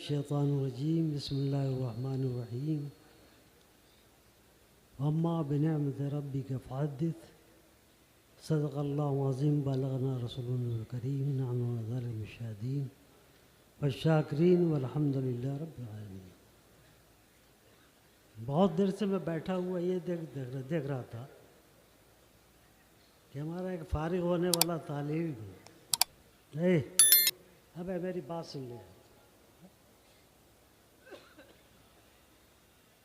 الشیطان الرجیم بسم اللہ الرحمن الرحیم وما بنعمت ربک فحدث صدق اللہ العظیم بلغنا رسولنا الکریم نحن علی ذلک من الشاہدین والشاکرین والحمد للہ رب العالمین۔ بہت دیر سے میں بیٹھا ہوا یہ دیکھ رہا تھا کہ ہمارا ایک فارغ ہونے والا طالب اب میری بات سن لے،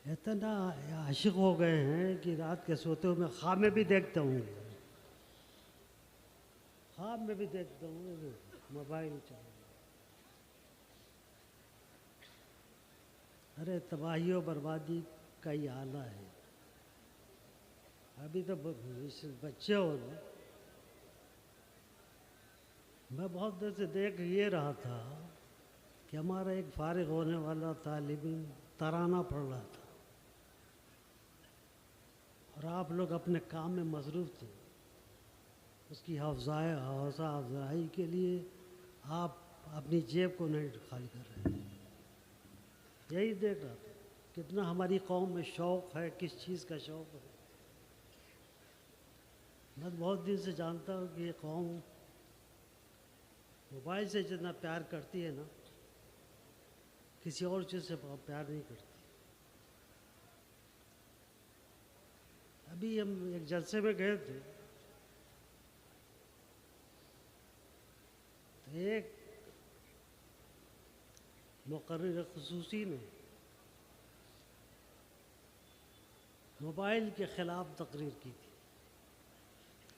اتنا عاشق ہو گئے ہیں کہ رات کے سوتے ہوئے میں خواب میں بھی دیکھتا ہوں، موبائل چلا، ارے تباہی و بربادی کا یہ آلہ ہے۔ ابھی تو بچے ہو نا، میں بہت دیر سے دیکھ یہ رہا تھا کہ ہمارا ایک فارغ ہونے والا طالب علم ترانہ پڑھ رہا تھا اور آپ لوگ اپنے کام میں مصروف تھے، اس کی حوصلہ افزائی کے لیے آپ اپنی جیب کو نہیں خالی کر رہے ہیں۔ یہی دیکھ رہا تھا کتنا ہماری قوم میں شوق ہے، کس چیز کا شوق ہے۔ میں بہت دن سے جانتا ہوں کہ یہ قوم موبائل سے جتنا پیار کرتی ہے نا، کسی اور چیز سے پیار نہیں کرتی۔ ابھی ہم ایک جلسے میں گئے تھے تو ایک مقرر خصوصی نے موبائل کے خلاف تقریر کی تھی،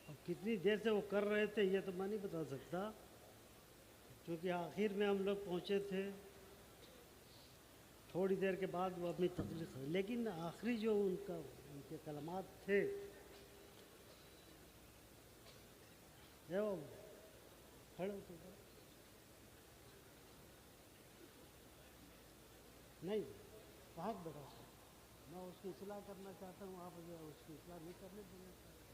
اور کتنی دیر سے وہ کر رہے تھے یہ تو میں نہیں بتا سکتا، کیونکہ آخر میں ہم لوگ پہنچے تھے، تھوڑی دیر کے بعد وہ اپنی تقریر، لیکن آخری جو ان کے کلمات تھے کھڑے ہوتے نہیں بہت بڑا، میں اس کی اصلاح کرنا چاہتا ہوں، آپ مجھے اس کی اصلاح نہیں کرنے دینا چاہتے۔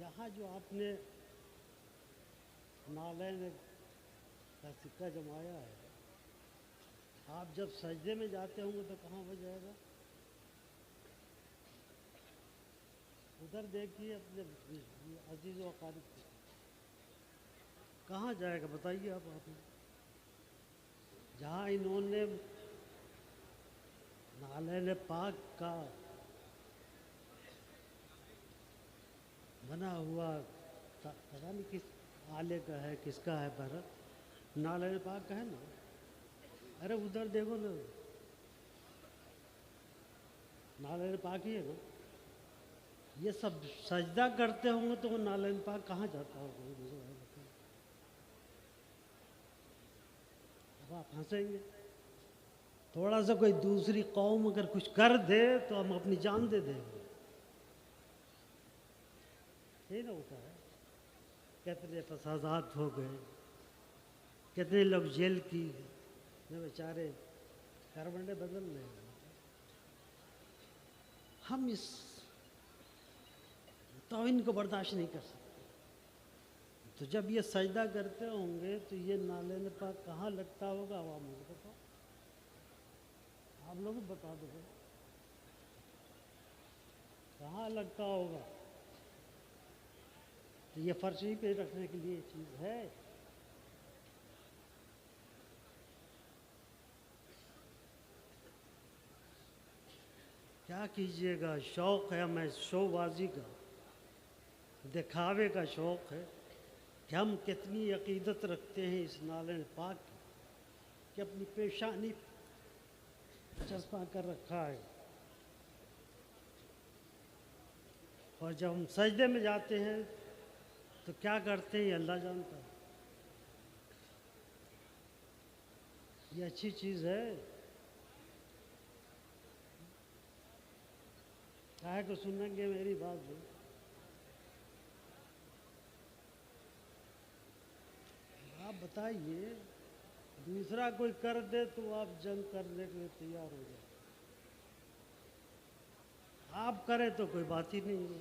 یہاں جو آپ نے نالین کا سکہ جمایا ہے، آپ جب سجدے میں جاتے ہوں گے تو کہاں ہو جائے گا؟ ادھر دیکھیے اپنے عزیز و اقارب کو، کہاں جائے گا بتائیے آپ جہاں انہوں نے نالین پاک کا بنا ہوا، پتہ نہیں کس آلے کا ہے، کس کا ہے، پر نالین پاک کا ہے نا، ارے ادھر دیکھو نا، نالین پاک ہی ہے نا، یہ سب سجدہ کرتے ہوں گے تو وہ نالین پاک کہاں جاتا ہوگا؟ اب آپ ہنسیں گے، تھوڑا سا کوئی دوسری قوم اگر کچھ کر دے تو ہم اپنی جان دے دیں گے، یہی نہ ہوتا ہے؟ کتنے فسادات ہو گئے، کتنے لوگ جیل کی بیچارے کربنڈے بدل رہے ہیں۔ ہم اس توہین کو برداشت نہیں کر سکتے، تو جب یہ سجدہ کرتے ہوں گے تو یہ نالین پاک کہاں لگتا ہوگا؟ عوام کو بتاؤ، آپ لوگ بتا دو کہاں لگتا ہوگا؟ تو یہ فرشی پہ رکھنے کے لیے چیز ہے؟ کیا کیجئے گا، شوق ہے ہمیں شو بازی کا، دکھاوے کا شوق ہے کہ ہم کتنی عقیدت رکھتے ہیں اس نالین پاک کی کہ اپنی پیشانی چسپاں کر رکھا ہے، اور جب ہم سجدے میں جاتے ہیں تو کیا کرتے ہیں اللہ جانتا ہے۔ یہ اچھی چیز ہے؟ کاہے کو سنیں گے میری بات بھی؟ آپ بتائیے، دوسرا کوئی کر دے تو آپ جنگ کرنے کے لیے تیار ہو جائیں، آپ کریں تو کوئی بات ہی نہیں ہے۔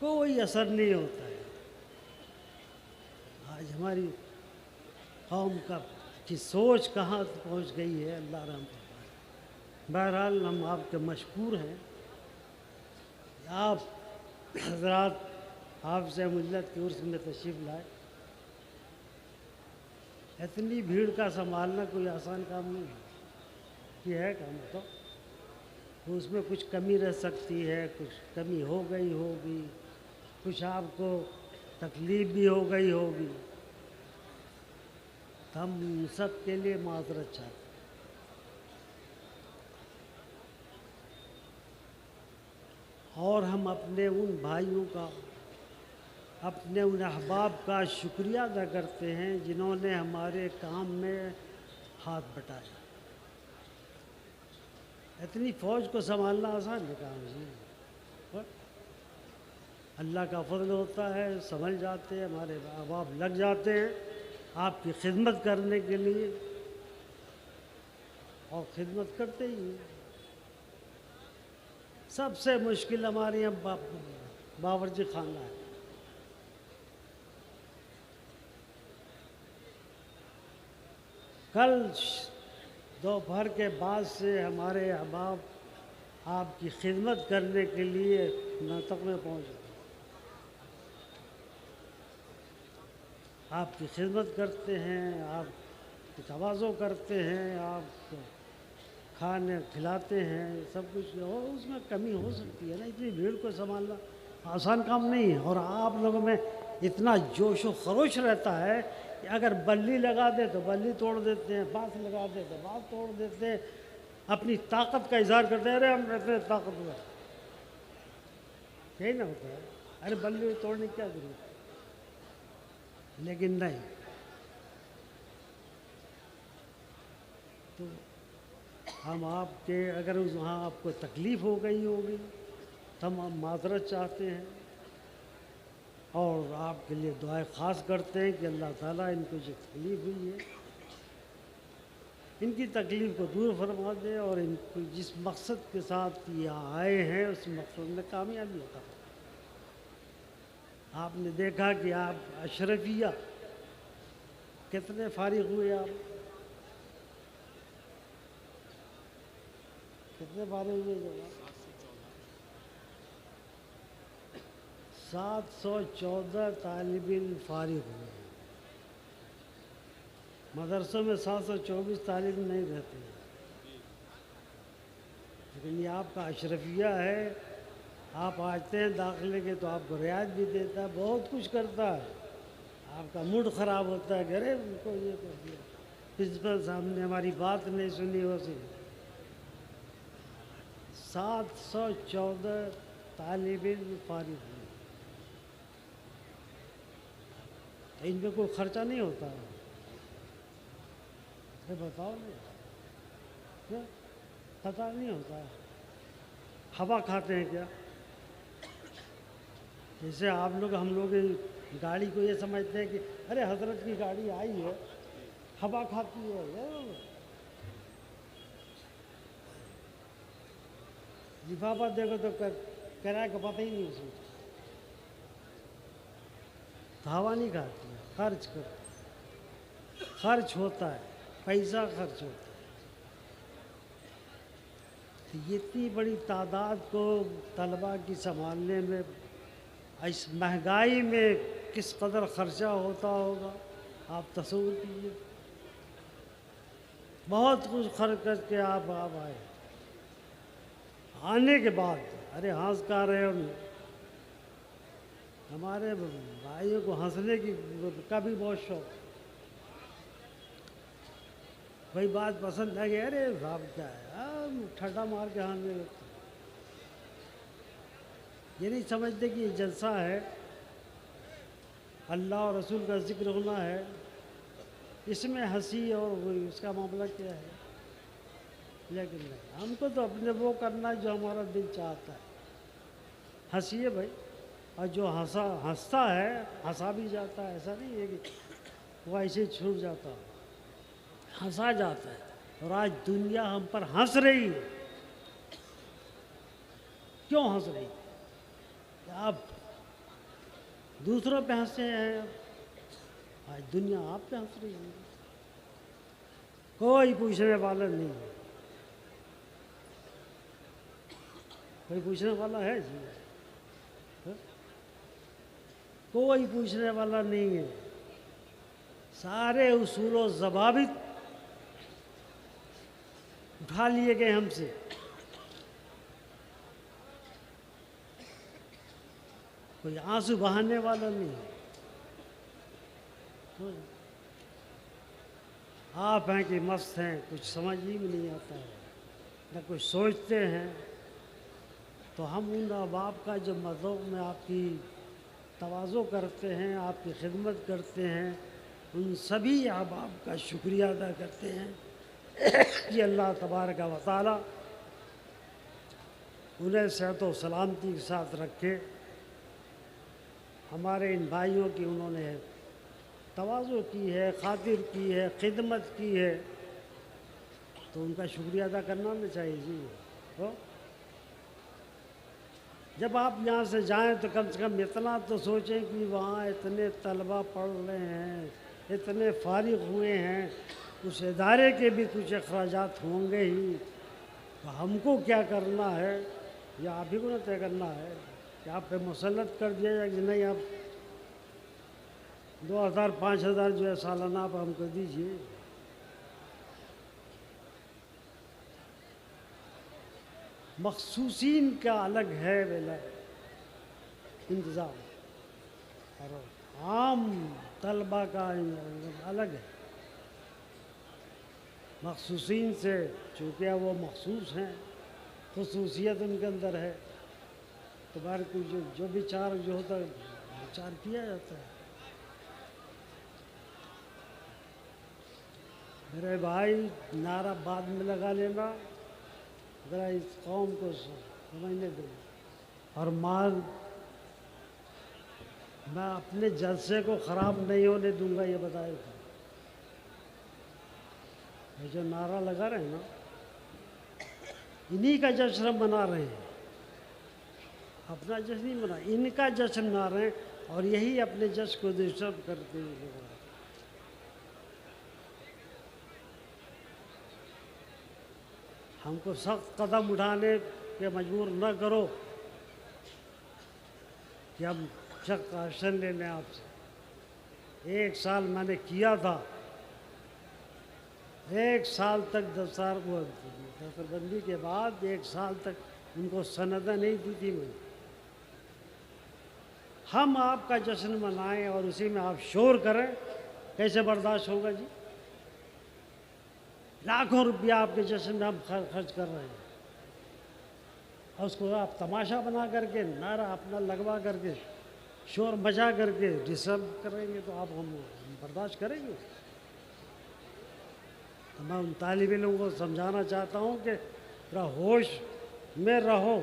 کوئی اثر نہیں ہوتا ہے۔ آج ہماری قوم کی سوچ کہاں پہنچ گئی ہے، اللہ رحم فرمائے۔ بہرحال ہم آپ کے مشکور ہیں، آپ حضرات حافظ ملت کے عرس میں تشریف لائے۔ اتنی بھیڑ کا سنبھالنا کوئی آسان کام نہیں ہے، یہ ہے کام تو اس میں کچھ کمی رہ سکتی ہے، کچھ کمی ہو گئی ہوگی، کچھ آپ کو تکلیف بھی ہو گئی ہوگی، تو ہم سب کے لیے معذرت چاہتے ہیں۔ اور ہم اپنے ان بھائیوں کا، اپنے ان احباب کا شکریہ ادا کرتے ہیں جنہوں نے ہمارے کام میں ہاتھ بٹایا۔ اتنی فوج کو سنبھالنا آسان ہے کام نہیں، اللہ کا فضل ہوتا ہے، سنبھل جاتے ہیں، ہمارے احباب لگ جاتے ہیں آپ کی خدمت کرنے کے لیے، اور خدمت کرتے ہی ہیں۔ سب سے مشکل ہمارے یہاں باورچی خانہ ہے۔ کل دوپہر کے بعد سے ہمارے احباب آپ کی خدمت کرنے کے لیے ناطق میں پہنچ گئے، آپ کی خدمت کرتے ہیں، آپ کی تواضع کرتے ہیں، آپ کو کھانے کھلاتے ہیں، سب کچھ ہو، اس میں کمی ہو سکتی ہے نا، اتنی بھیڑ کو سنبھالنا آسان کام نہیں ہے۔ اور آپ لوگوں میں اتنا جوش و خروش رہتا ہے کہ اگر بلی لگا دے تو بلی توڑ دیتے ہیں، بانس لگا دے تو بانس توڑ دیتے ہیں، اپنی طاقت کا اظہار کرتے ہیں، ارے ہم اتنے طاقتور، یہی نہ ہوتا ہے، ارے بلی توڑنے کی کیا ضرورت ہے؟ لیکن نہیں، تو ہم آپ کے اگر وہاں آپ کو تکلیف ہو گئی ہوگی تو ہم معذرت چاہتے ہیں، اور آپ کے لیے دعائیں خاص کرتے ہیں کہ اللہ تعالیٰ ان کو جو تکلیف ہوئی ہے ان کی تکلیف کو دور فرما دے، اور ان کو جس مقصد کے ساتھ یہاں آئے ہیں اس مقصد میں کامیابی ہوتا ہے۔ آپ نے دیکھا کہ آپ اشرفیہ کتنے فارغ ہوئے، آپ کتنے فارغ ہوئے جناب؟ 714 طالب علم فارغ ہوئے ہیں۔ مدرسوں میں 724 طالب نہیں رہتے ہیں، لیکن یہ آپ کا اشرفیہ ہے، آپ آتے ہیں داخلے کے تو آپ کو رعایت بھی دیتا ہے، بہت کچھ کرتا ہے، آپ کا موڈ خراب ہوتا ہے کہ ارے ان کو یہ کر دیا، پرنسپل صاحب نے ہماری بات نہیں سنی، ہو سی 714 طالب علم فارغ ہوئے، ان میں کوئی خرچہ نہیں ہوتا ہے، بتاؤ نہیں، پتہ نہیں ہوتا ہے، ہوا کھاتے ہیں کیا؟ جیسے آپ لوگ، ہم لوگ گاڑی کو یہ سمجھتے ہیں کہ ارے حضرت کی گاڑی آئی ہے، ہوا کھاتی ہے، لفافہ دیکھو تو کرایہ کا پتہ ہی نہیں اس میں، تو ہوا نہیں کھاتی ہے، خرچ ہوتا ہے، پیسہ خرچ ہوتا ہے۔ تو یہ اتنی بڑی تعداد کو طلباء کی سنبھالنے میں، اس مہنگائی میں کس قدر خرچہ ہوتا ہوگا آپ تصور کیجیے، بہت کچھ خرچ کر کے آپ آئے، آنے کے بعد ارے ہنس کا رہے ہو، ہمارے بھائیوں کو ہنسنے کا بھی بہت شوق، کوئی بات پسند ہے کہ ارے صاحب کیا ہے، ٹھٹا مار کے ہنسنے لگتے، یہ نہیں سمجھتے کہ یہ جلسہ ہے، اللہ اور رسول کا ذکر ہونا ہے، اس میں ہنسی اور اس کا معاملہ کیا ہے؟ لیکن نہیں، ہم کو تو اپنے وہ کرنا جو ہمارا دل چاہتا ہے، ہنسیے بھائی، اور جو ہنستا ہے ہنسا بھی جاتا ہے، ایسا نہیں ہے کہ وہ ایسے چھوٹ جاتا، ہنسا جاتا ہے، اور آج دنیا ہم پر ہنس رہی ہے، کیوں ہنس رہی ہے؟ آپ دوسروں پہ ہنسے ہیں، آج دنیا آپ پہ ہنس رہی ہے، کوئی پوچھنے والا نہیں ہے، کوئی پوچھنے والا ہے جی؟ کوئی پوچھنے والا نہیں ہے، سارے اصول و ضوابط اٹھا لیے گئے ہم سے، کوئی آنسو بہانے والا نہیں ہے۔ آپ ہیں کہ مست ہیں، کچھ سمجھ ہی میں نہیں آتا ہے، نہ کچھ سوچتے ہیں، تو ہم ان احباب کا جو مذوق میں آپ کی تواضع کرتے ہیں، آپ کی خدمت کرتے ہیں، ان سبھی احباب کا شکریہ ادا کرتے ہیں کہ اللہ تبارک و تعالی انہیں صحت و سلامتی کے ساتھ رکھے۔ ہمارے ان بھائیوں کی انہوں نے تواضع کی ہے، خاطر کی ہے، خدمت کی ہے، تو ان کا شکریہ ادا کرنا نہ چاہیے جی۔ جب آپ یہاں سے جائیں تو کم سے کم اتنا تو سوچیں کہ وہاں اتنے طلبہ پڑھ رہے ہیں، اتنے فارغ ہوئے ہیں، اس ادارے کے بھی کچھ اخراجات ہوں گے ہی، تو ہم کو کیا کرنا ہے، یا آپ ہی کو نہ طے کرنا ہے کہ آپ پہ مسلط کر دیا جائے کہ نہیں، آپ 2000 5000 جو ہے سالانہ آپ ہم کو دیجیے۔ مخصوصین کا الگ ہے انتظام، اور عام طلبہ کا الگ ہے۔ مخصوصین سے چونکہ وہ مخصوص ہیں، خصوصیت ان کے اندر ہے، تو بہر کوئی جو بھی چار جو ہوتا ہے وہ چار کیا جاتا ہے۔ میرے بھائی نعرہ بعد میں لگا لینا، ذرا اس قوم کو سمجھنے دیں، اور میں اپنے جلسے کو خراب نہیں ہونے دوں گا، یہ بتائے تھا۔ یہ جو نعرہ لگا رہے ہیں نا، انہی کا جشن ہم منا رہے ہیں، اپنا جشن نہیں منا، ان کا جشن منا رہے ہیں، اور یہی اپنے جشن کو ڈسٹرب کرتے ہیں۔ ہم کو سخت قدم اٹھانے پہ مجبور نہ کرو کہ ہم سخت ایکشن لے لیں آپ سے۔ 1 سال میں نے کیا تھا، 1 سال تک دفتر بندی کے بعد 1 سال تک ان کو سندیں نہیں دی تھی میں۔ ہم آپ کا جشن منائیں اور اسی میں آپ شور کریں، کیسے برداشت ہوگا جی؟ لاکھوں روپیہ آپ کے جشن میں ہم خرچ کر رہے ہیں، اور اس کو آپ تماشا بنا کر کے، نعرہ اپنا لگوا کر کے، شور مچا کر کے ڈسٹرب کریں گے، تو آپ ہم برداشت کریں گے؟ تو میں ان طالب علموں کو سمجھانا چاہتا ہوں کہ ذرا ہوش میں رہو،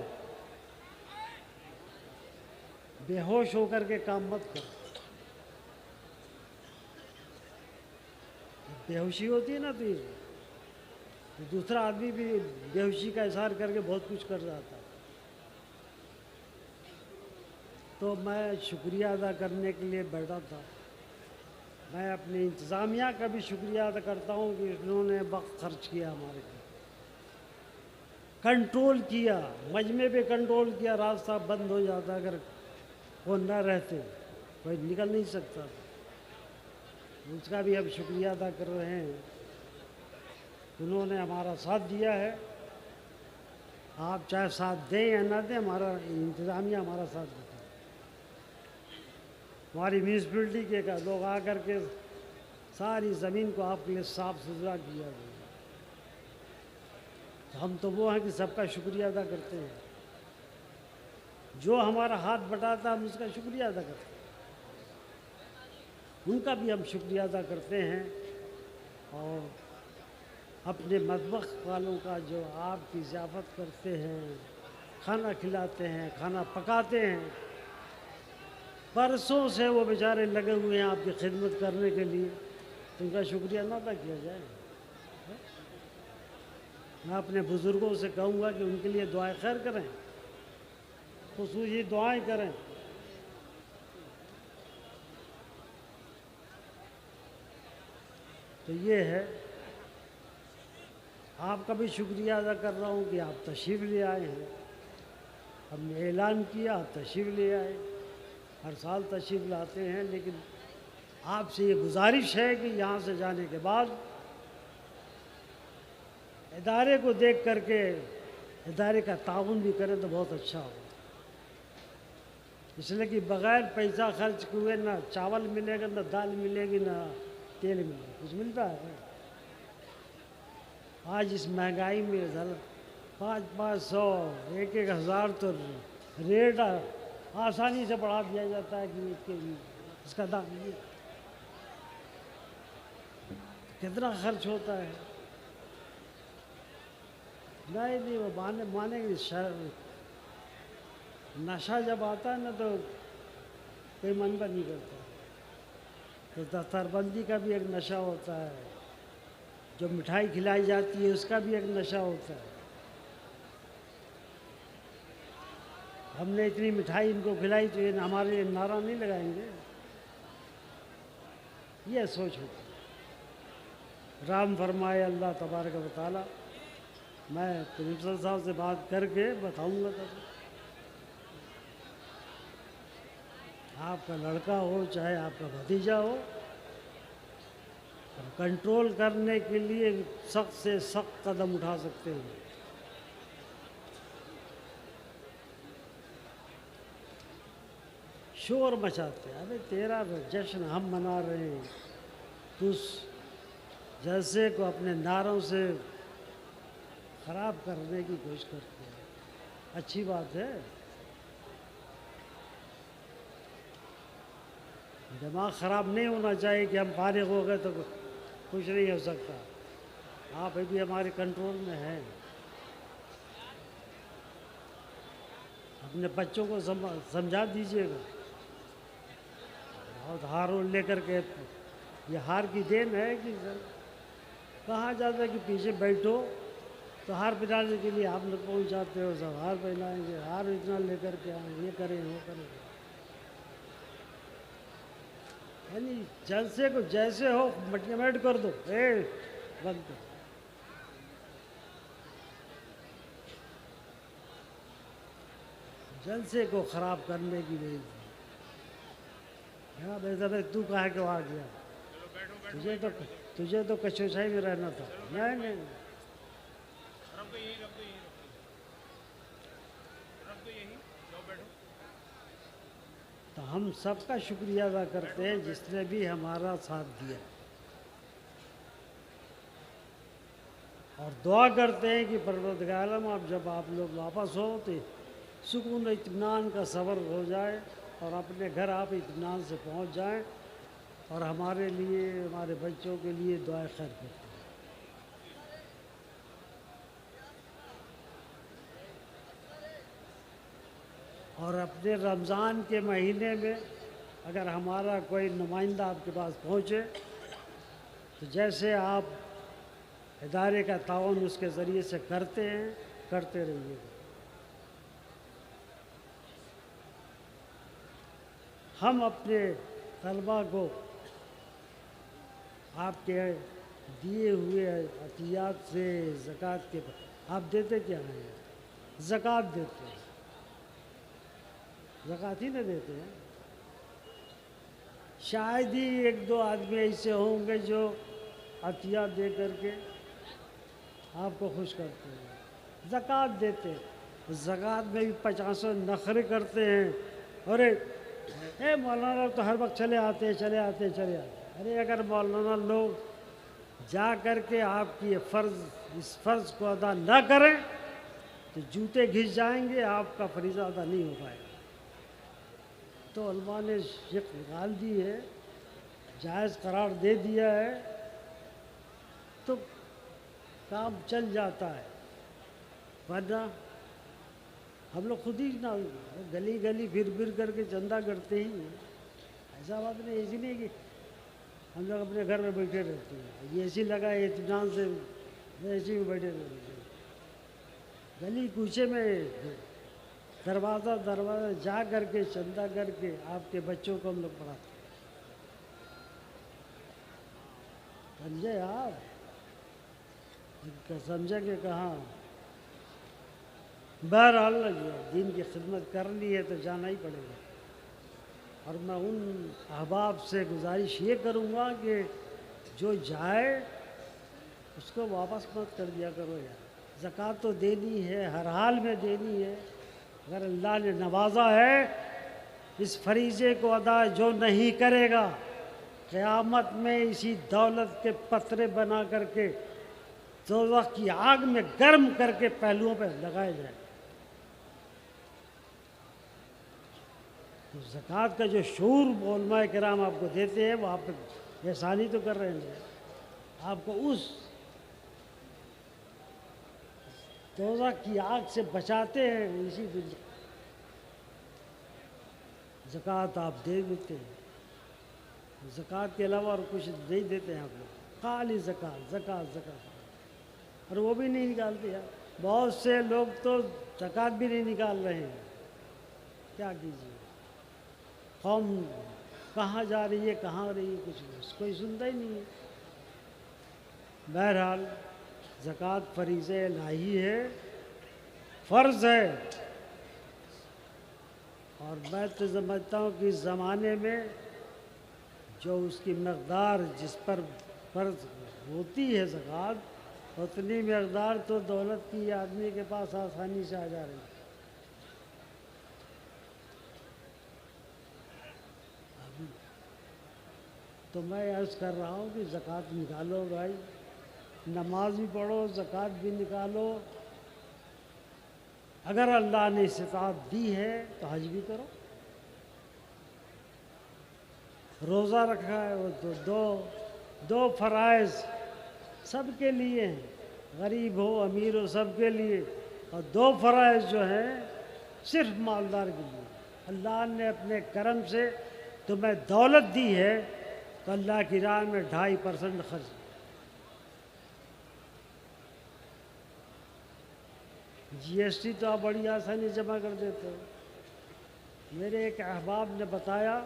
بے ہوش ہو کر کے کام مت کرو۔ بے ہوشی ہوتی ہے نا، تو دوسرا آدمی بھی بے ہوشی کا اظہار کر کے بہت کچھ کر جاتا ہے۔ تو میں شکریہ ادا کرنے کے لیے بیٹھا تھا، میں اپنی انتظامیہ کا بھی شکریہ ادا کرتا ہوں کہ انہوں نے وقت خرچ کیا، ہمارے کو کنٹرول کیا، مجمع پہ کنٹرول کیا، راستہ بند ہو جاتا اگر وہ نہ رہتے، کوئی نکل نہیں سکتا، اس کا بھی ہم شکریہ ادا کر رہے ہیں۔ انہوں نے ہمارا ساتھ دیا ہے، آپ چاہے ساتھ دیں یا نہ دیں، ہمارا انتظامیہ ہمارا ساتھ دیتا ہے۔ ہماری میونسپلٹی کے لوگ آ کر کے ساری زمین کو آپ کے لیے صاف ستھرا کیا گیا، ہم تو وہ ہیں کہ سب کا شکریہ ادا کرتے ہیں، جو ہمارا ہاتھ بٹاتا ہے ہم اس کا شکریہ ادا کرتے ہیں، ان کا بھی ہم شکریہ ادا کرتے ہیں، اور اپنے مطبخ والوں کا جو آپ کی ضیافت کرتے ہیں، کھانا کھلاتے ہیں، کھانا پکاتے ہیں، برسوں سے وہ بیچارے لگے ہوئے ہیں آپ کی خدمت کرنے کے لیے، تو ان کا شکریہ نہ ادا کیا جائے۔ میں اپنے بزرگوں سے کہوں گا کہ ان کے لیے دعائیں خیر کریں، خصوصی دعائیں کریں، تو یہ ہے، آپ کا بھی شکریہ ادا کر رہا ہوں کہ آپ تشریف لے آئے ہیں، ہم نے اعلان کیا آپ تشریف لے آئے، ہر سال تشریف لاتے ہیں، لیکن آپ سے یہ گزارش ہے کہ یہاں سے جانے کے بعد ادارے کو دیکھ کر کے ادارے کا تعاون بھی کریں تو بہت اچھا ہوگا، اس لیے کہ بغیر پیسہ خرچ ہوئے نہ چاول ملے گا، نہ دال ملے گی، نہ تیل ملے گا، کچھ ملتا ہے؟ آج اس مہنگائی میں 500 1,000 تو ریٹ آسانی سے بڑھا دیا جاتا ہے کہ اس کا دام نہیں ہے، کتنا خرچ ہوتا ہے؟ نہیں وہ مانیں گے، نشہ جب آتا ہے نا تو کوئی منع نہیں کرتا، تو دفتر بندی کا بھی ایک نشہ ہوتا ہے، جو مٹھائی کھلائی جاتی ہے اس کا بھی ایک نشہ ہوتا ہے، ہم نے اتنی مٹھائی ان کو کھلائی تو یہ ہمارے لیے نعرہ نہیں لگائیں گے، یہ سوچ ہوتی ہے۔ رام فرمائے اللہ تبارک و تعالی، میں پرنسپل صاحب سے بات کر کے بتاؤں گا، تب آپ کا لڑکا ہو چاہے آپ کا بھتیجا ہو، کنٹرول کرنے کے لیے سخت سے سخت قدم اٹھا سکتے ہیں۔ شور مچاتے ہیں، ابھی تیرا جشن ہم منا رہے ہیں، تو اس جلسے کو اپنے نعروں سے خراب کرنے کی کوشش کرتے ہیں، اچھی بات ہے، دماغ خراب نہیں ہونا چاہیے کہ ہم فارغ ہو گئے تو کچھ نہیں ہو سکتا، آپ ابھی ہمارے کنٹرول میں ہیں، اپنے بچوں کو سمجھا دیجیے گا، بہت ہار لے کر کے، یہ ہار کی دین ہے کہ کہا جاتا ہے کہ پیچھے بیٹھو تو ہار پہنانے کے لیے آپ لوگ پہنچ جاتے ہو، سب ہار پہنائیں گے، ہار اتنا لے کر کے آئیں، یہ کریں وہ کریں، یعنی جلسے کو جیسے ہو مٹیمیٹ کر دو، بند کر، جلسے کو خراب کرنے کی نہیں، ہاں بھائی تو کہا کہ وہ آ گیا، تجھے تو کچوچائی میں رہنا تھا، نہیں تو ہم سب کا شکریہ ادا کرتے ہیں جس نے بھی ہمارا ساتھ دیا، اور دعا کرتے ہیں کہ پروردگار عالم آپ لوگ واپس ہو تو سکون و اطمینان کا سفر ہو جائے، اور اپنے گھر آپ اطمینان سے پہنچ جائیں، اور ہمارے لیے ہمارے بچوں کے لیے دعائیں خیر کرتے ہیں۔ اور اپنے رمضان کے مہینے میں اگر ہمارا کوئی نمائندہ آپ کے پاس پہنچے تو جیسے آپ ادارے کا تعاون اس کے ذریعے سے کرتے ہیں، کرتے رہیے گا۔ ہم اپنے طلباء کو آپ کے دیے ہوئے عطیات سے زکوٰۃ کے آپ دیتے کیا ہیں؟ زکوٰۃ دیتے ہیں، زکوٰۃ ہی نہ دیتے ہیں، شاید ہی 1-2 آدمی ایسے ہوں گے جو عطیات دے کر کے آپ کو خوش کرتے ہیں، زکوٰۃ دیتے ہیں، زکوٰۃ میں بھی 50 نخرے کرتے ہیں، اے مولانا تو ہر وقت چلے آتے ہیں، ارے اگر مولانا لوگ جا کر کے آپ کی اس فرض کو ادا نہ کریں تو جوتے گھس جائیں گے، آپ کا فریضہ ادا نہیں ہو پائے گا، تو علماء نے شق نکال دی ہے، جائز قرار دے دیا ہے، تو کام چل جاتا ہے، ورنہ ہم لوگ خود ہی نہ گلی گلی پھر کر کے چندہ کرتے ہی ہیں، ایسا بات نہیں، ایسی نہیں کہ ہم لوگ اپنے گھر میں بیٹھے رہتے ہیں، یہ اسی لگا ہے اطمینان سے ایسے ہی بیٹھے رہتے ہیں، گلی کوچے میں دروازہ جا کر کے چندہ کر کے آپ کے بچوں کو ہم لوگ پڑھاتے ہیں۔ سمجھے آپ؟ سمجھے کہ کہاں؟ بہرحال دین کی خدمت کرنی ہے تو جانا ہی پڑے گا. اور میں ان احباب سے گزارش یہ کروں گا کہ جو جائے اس کو واپس مت کر دیا کرو یار. زکوٰۃ تو دینی ہے، ہر حال میں دینی ہے. اگر اللہ نے نوازا ہے اس فریضے کو ادا جو نہیں کرے گا، قیامت میں اسی دولت کے پترے بنا کر کے دوزخ کی آگ میں گرم کر کے پہلوؤں پہ لگائے جائیں. تو زکوٰۃ کا جو شعور علماء کرام آپ کو دیتے ہیں وہ آپ احسانی تو کر رہے ہیں، آپ کو اس دوزخ کی آگ سے بچاتے ہیں. اسی دنیا زکوٰۃ آپ دے دیتے ہیں. زکوٰۃ کے علاوہ اور کچھ نہیں دیتے ہیں آپ لوگ، خالی زکوٰۃ زکوٰۃ زکوٰۃ. اور وہ بھی نہیں نکالتے یار. بہت سے لوگ تو زکوٰۃ بھی نہیں نکال رہے ہیں. کیا کیجیے؟ قوم کہاں جا رہی ہے کہاں رہی ہے کچھ کوئی سنتا ہی نہیں ہے. بہرحال زکوٰۃ فریضہ الہی ہے، فرض ہے. اور میں تو سمجھتا ہوں کہ اس زمانے میں جو اس کی مقدار جس پر فرض ہوتی ہے زکوٰۃ، اتنی مقدار تو دولت کی آدمی کے پاس آسانی سے آ جا رہی ہے. تو میں عرض کر رہا ہوں کہ زکوٰۃ نکالو بھائی، نماز بھی پڑھو، زکوٰۃ بھی نکالو. اگر اللہ نے استطاعت دی ہے تو حج بھی کرو. روزہ رکھا ہے وہ تو دو فرائض سب کے لیے ہیں، غریب ہو امیر ہو سب کے لیے. اور 2 فرائض جو ہیں صرف مالدار کے لیے. اللہ نے اپنے کرم سے تمہیں دولت دی ہے تو اللہ کی راہ میں 2.5% خرچ. جی ایس ٹی تو آپ بڑی آسانی جمع کر دیتے ہو. میرے ایک احباب نے بتایا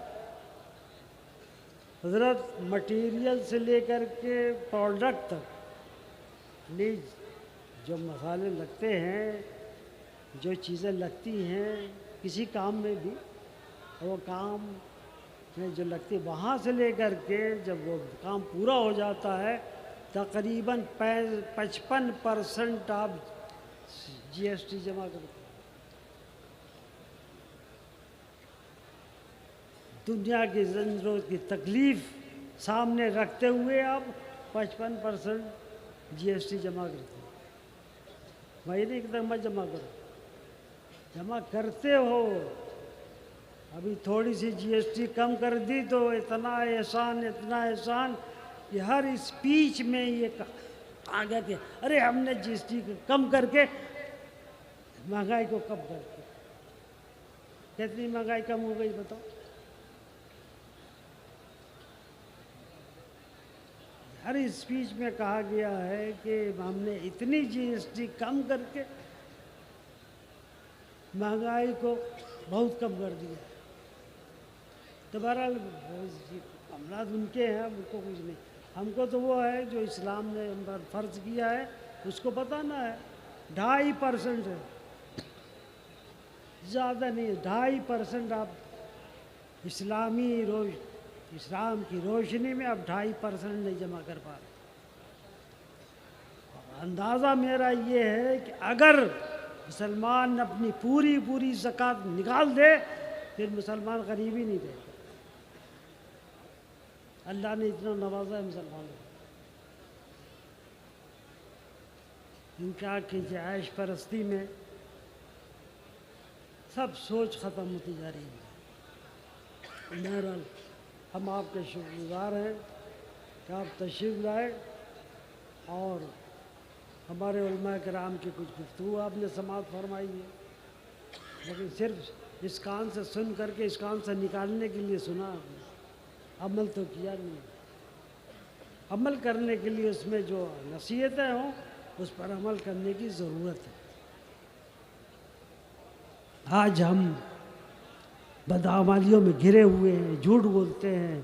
حضرت مٹیریل سے لے کر کے پروڈکٹ تک جو مسالے لگتے ہیں، جو چیزیں لگتی ہیں کسی کام میں بھی، وہ کام میں جو لگتی وہاں سے لے کر کے جب وہ کام پورا ہو جاتا ہے تقریباً 55% آپ جی ایس ٹی جمع کرتے ہیں. دنیا کی زنجیروں کی تکلیف سامنے رکھتے ہوئے آپ 55% جی ایس ٹی جمع کرتے ہیں. میں نہیں کہتا مت جمع کرو، جمع کرتے ہو. ابھی تھوڑی سی جی ایس ٹی کم کر دی تو اتنا احسان کہ ہر اسپیچ میں یہ آ گیا کہ ارے ہم نے جی ایس ٹی کم کر کے مہنگائی کو کم کر کے. کتنی مہنگائی کم ہو گئی بتاؤ؟ ہر اسپیچ میں کہا گیا ہے کہ ہم نے اتنی جی ایس ٹی کم کر کے مہنگائی کو بہت کم کر دیا. تو بہرحال معاملات ان کے ہیں، ان کو کچھ نہیں. ہم کو تو وہ ہے جو اسلام نے ہم پر فرض کیا ہے اس کو بتانا ہے. 2.5% ہے، زیادہ نہیں. 2.5% آپ اسلام کی روشنی میں اب 2.5% نہیں جمع کر پا رہے. اندازہ میرا یہ ہے کہ اگر مسلمان اپنی پوری زکوٰۃ نکال دے پھر مسلمان غریب ہی نہیں رہے. اللہ نے اتنا نوازا ہے مسلمانوں کو. ان کا کہ عیش پرستی میں سب سوچ ختم ہوتی جا رہی ہے. بہرحال ہم آپ کے شکر گزار ہیں کہ آپ تشریف لائے اور ہمارے علماء کرام کی کچھ گفتگو آپ نے سماعت فرمائی ہے. لیکن صرف اس کان سے سن کر کے اس کان سے نکالنے کے لیے سنا آپ نے، عمل تو کیا نہیں. عمل کرنے کے لیے اس میں جو نصیحتیں ہوں اس پر عمل کرنے کی ضرورت ہے. آج ہم بدعمالیوں میں گھرے ہوئے ہیں، جھوٹ بولتے ہیں.